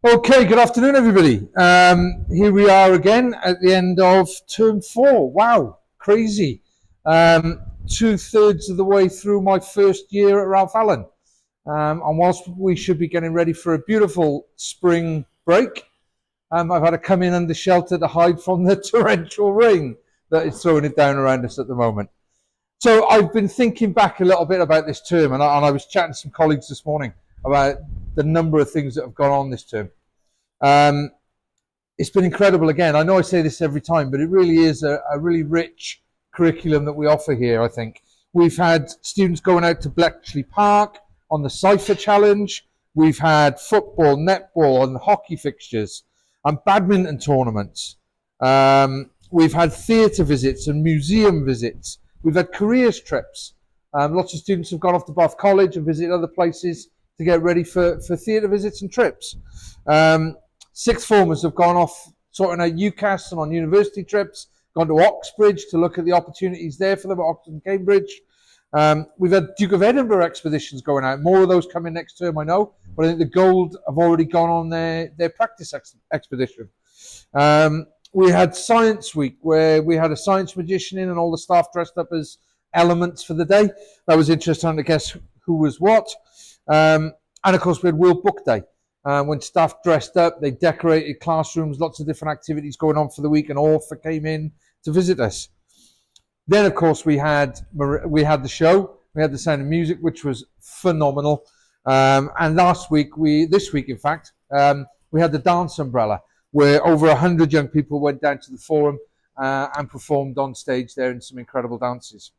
Okay, good afternoon, everybody. Here we are again at the end of term 4. Wow, crazy. 2/3 of the way through my first year at Ralph Allen. And whilst we should be getting ready for a beautiful spring break, I've had to come in under shelter to hide from the torrential rain that is throwing it down around us at the moment. So I've been thinking back a little bit about this term, and I was chatting to some colleagues this morning about the number of things that have gone on this term. Um, it's been incredible again. I know I say this every time, but it really is a really rich curriculum that we offer here, I think. We've had students going out to Bletchley Park on the Cypher Challenge. We've had football, netball, and hockey fixtures, and badminton tournaments. We've had theatre visits and museum visits. We've had careers trips. Lots of students have gone off to Bath College and visited other places to get ready for theatre visits and trips. Sixth formers have gone off sorting out UCAS and on university trips, gone to Oxbridge to look at the opportunities there for them at Oxford and Cambridge. We've had Duke of Edinburgh expeditions going out. More of those coming next term, I know, but I think the Gold have already gone on their practice expedition. We had Science Week, where we had a science magician in and all the staff dressed up as elements for the day. That was interesting to guess who was what. And of course, we had World Book Day. When staff dressed up, they decorated classrooms, lots of different activities going on for the week, and Author came in to visit us. Then, of course, we had the show. We had The Sound of Music, which was phenomenal. And this week, in fact, we had the Dance Umbrella, where over 100 young people went down to the Forum and performed on stage there in some incredible dances.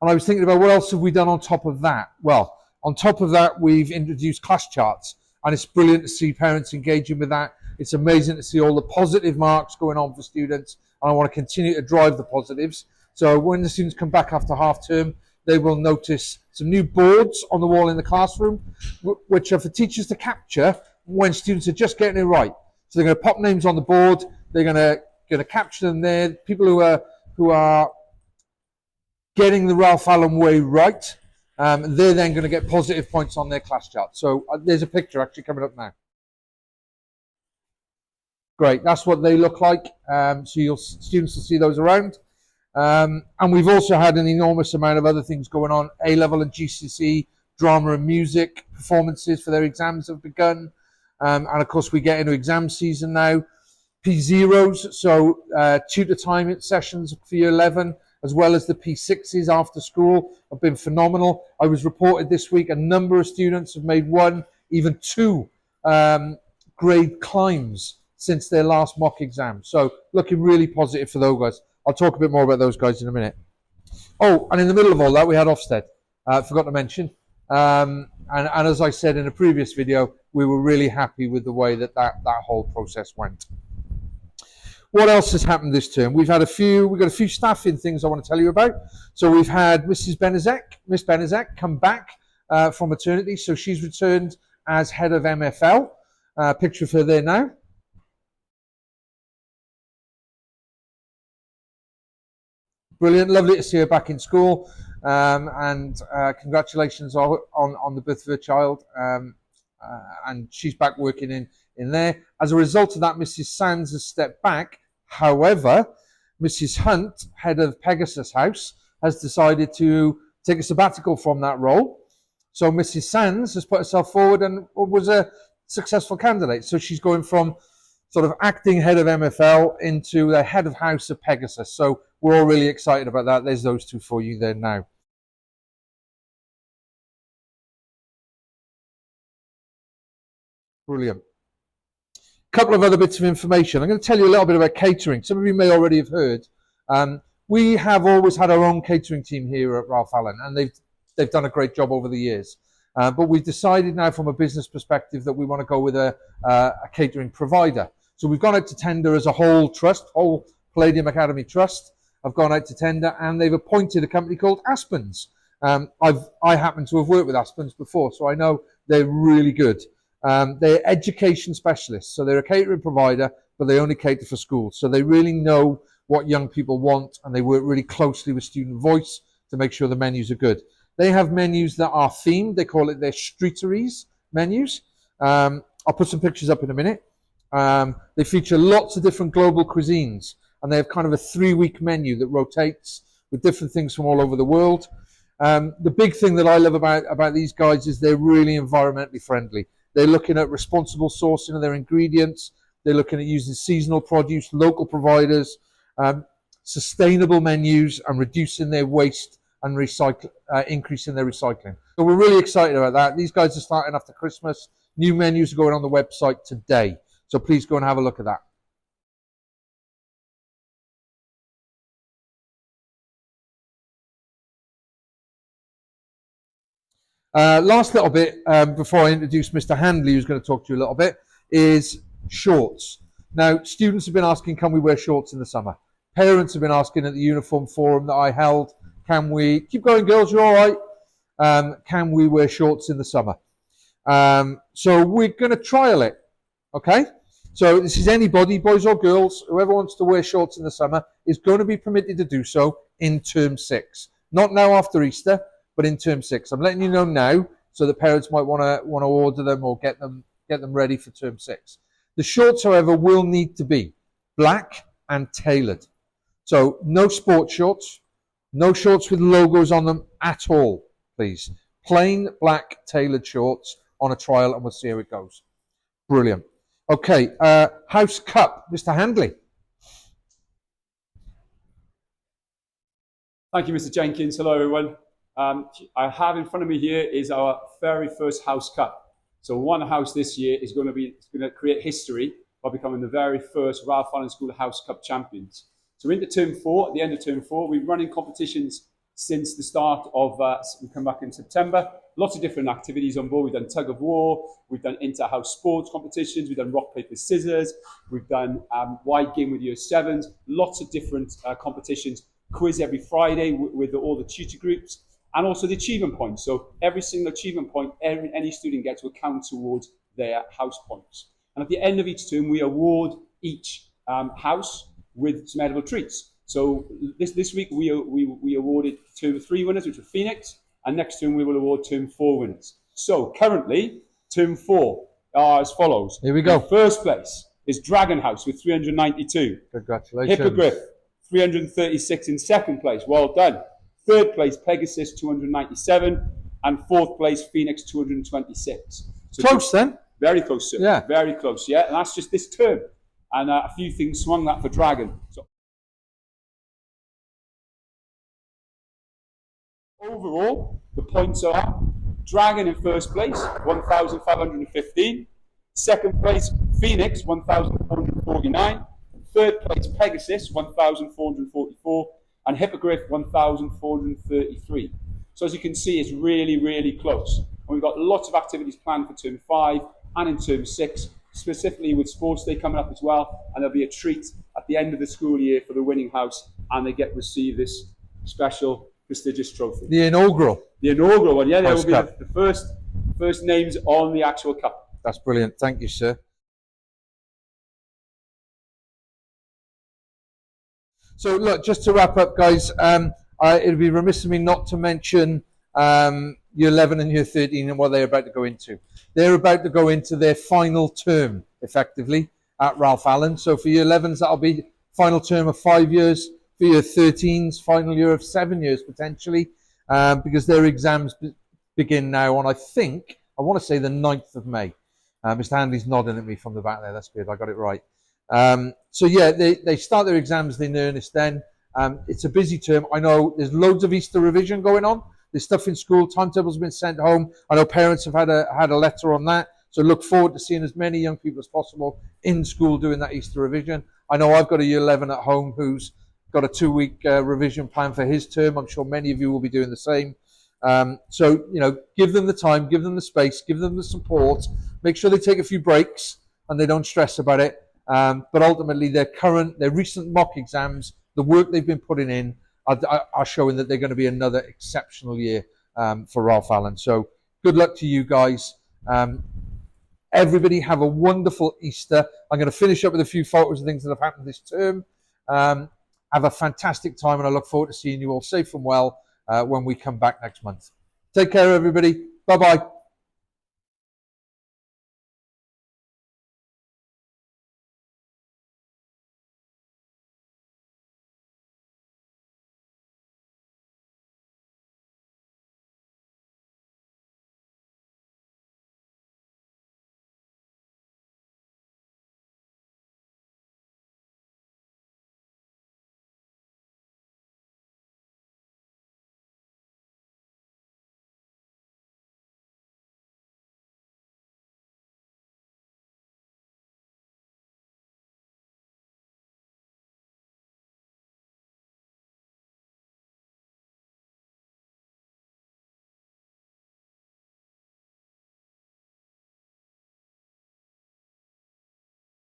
And I was thinking about what else have we done on top of that? Well, on top of that, we've introduced class charts. And it's brilliant to see parents engaging with that. It's amazing to see all the positive marks going on for students. And I want to continue to drive the positives. So when the students come back after half term, they will notice some new boards on the wall in the classroom, which are for teachers to capture when students are just getting it right. So they're going to pop names on the board. They're going to capture them there. People who are getting the Ralph Allen way right. They're then going to get positive points on their class chart. So there's a picture actually coming up now. Great, that's what they look like. So students will see those around. And we've also had an enormous amount of other things going on. A-level and GCSE drama and music performances for their exams have begun. And of course, we get into exam season now. P0s, so tutor time sessions for year 11, as well as the P6s after school, have been phenomenal. I was reported this week a number of students have made 1, even 2 grade climbs since their last mock exam. So looking really positive for those guys. I'll talk a bit more about those guys in a minute. Oh, and in the middle of all that, we had Ofsted. Forgot to mention. And as I said in a previous video, we were really happy with the way that whole process went. What else has happened this term? We've got a few staffing things I want to tell you about. So we've had Miss Benezek come back from maternity. So she's returned as head of MFL. Picture of her there now. Brilliant, lovely to see her back in school. And congratulations on the birth of her child. And she's back working in there. As a result of that, Mrs. Sands has stepped back. However, Mrs. Hunt, head of Pegasus House, has decided to take a sabbatical from that role. So Mrs. Sands has put herself forward and was a successful candidate. So she's going from sort of acting head of MFL into the head of house of Pegasus. So we're all really excited about that. There's those two for you there now. Brilliant. Couple of other bits of information. I'm going to tell you a little bit about catering. Some of you may already have heard. We have always had our own catering team here at Ralph Allen, and they've done a great job over the years. But we've decided now from a business perspective that we want to go with a catering provider. So we've gone out to tender as a whole trust, whole Palladium Academy Trust. I've gone out to tender, and they've appointed a company called Aspens. I happen to have worked with Aspens before, so I know they're really good. They're education specialists, so they're a catering provider, but they only cater for schools. So they really know what young people want, and they work really closely with student voice to make sure the menus are good. They have menus that are themed. They call it their streeteries menus. I'll put some pictures up in a minute. They feature lots of different global cuisines, and they have kind of a 3-week menu that rotates with different things from all over the world. The big thing that I love about these guys is they're really environmentally friendly. They're looking at responsible sourcing of their ingredients. They're looking at using seasonal produce, local providers, sustainable menus, and reducing their waste and increasing their recycling. So we're really excited about that. These guys are starting after Christmas. New menus are going on the website today. So please go and have a look at that. Last little bit before I introduce Mr. Handley, who's going to talk to you a little bit, is shorts. Now, students have been asking, can we wear shorts in the summer? Parents have been asking at the uniform forum that I held, can we, keep going girls, you're all right, can we wear shorts in the summer? So we're going to trial it, okay? So this is anybody, boys or girls, whoever wants to wear shorts in the summer is going to be permitted to do so in term 6. Not now after Easter, but in term 6. I'm letting you know now, so the parents might want to order them or get them ready for term 6. The shorts, however, will need to be black and tailored. So no sports shorts, no shorts with logos on them at all, please. Plain black tailored shorts on a trial, and we'll see how it goes. Brilliant. Okay, House Cup, Mr. Handley. Thank you, Mr. Jenkins. Hello, everyone. I have in front of me here is our very first House Cup. So one house this year is going to create history by becoming the very first Ralph Allen School House Cup champions. So into term 4, at the end of term 4, we've run in competitions since the start of, we come back in September. Lots of different activities on board. We've done tug of war, we've done inter-house sports competitions, we've done rock, paper, scissors, we've done wide game with year 7s, lots of different competitions. Quiz every Friday with all the tutor groups, and also the achievement points. So every single achievement point any student gets will count towards their house points. And at the end of each term, we award each house with some edible treats. So this week we awarded term 3 winners, which were Phoenix, and next term we will award term 4 winners. So currently, term 4 are as follows. Here we go. In first place is Dragon House with 392. Congratulations. Hippogriff, 336 in second place. Well done. Third place, Pegasus, 297. And fourth place, Phoenix, 226. So close then. Very close, sir. Yeah. Very close, yeah. And that's just this term. And a few things swung that for Dragon. So overall, the points are Dragon in first place, 1,515. Second place, Phoenix, 1,449. Third place, Pegasus, 1,444. And Hippogriff, 1,433. So as you can see, it's really, really close. And we've got lots of activities planned for term 5 and in term 6, specifically with Sports Day coming up as well. And there'll be a treat at the end of the school year for the winning house, and they get to receive this special, prestigious trophy. The inaugural. The inaugural one, yeah. There will be Cup. the first names on the actual cup. That's brilliant. Thank you, sir. So look, just to wrap up, guys, it'd be remiss of me not to mention year 11 and year 13 and what they're about to go into. They're about to go into their final term, effectively, at Ralph Allen. So for year 11s, that'll be final term of 5 years. For year 13s, final year of 7 years, potentially, because their exams begin now on, I want to say the 9th of May. Mr. Handley's nodding at me from the back there. That's good. I got it right. So yeah, they start their exams in earnest then. It's a busy term. I know there's loads of Easter revision going on. There's stuff in school. Timetables have been sent home. I know parents have had a letter on that. So look forward to seeing as many young people as possible in school doing that Easter revision. I know I've got a year 11 at home who's got a 2-week revision plan for his term. I'm sure many of you will be doing the same. So, you know, give them the time, give them the space, give them the support. Make sure they take a few breaks and they don't stress about it. But ultimately, their recent mock exams, the work they've been putting in, are showing that they're going to be another exceptional year for Ralph Allen. So good luck to you guys. Everybody have a wonderful Easter. I'm going to finish up with a few photos of things that have happened this term. Have a fantastic time, and I look forward to seeing you all safe and well when we come back next month. Take care, everybody. Bye-bye.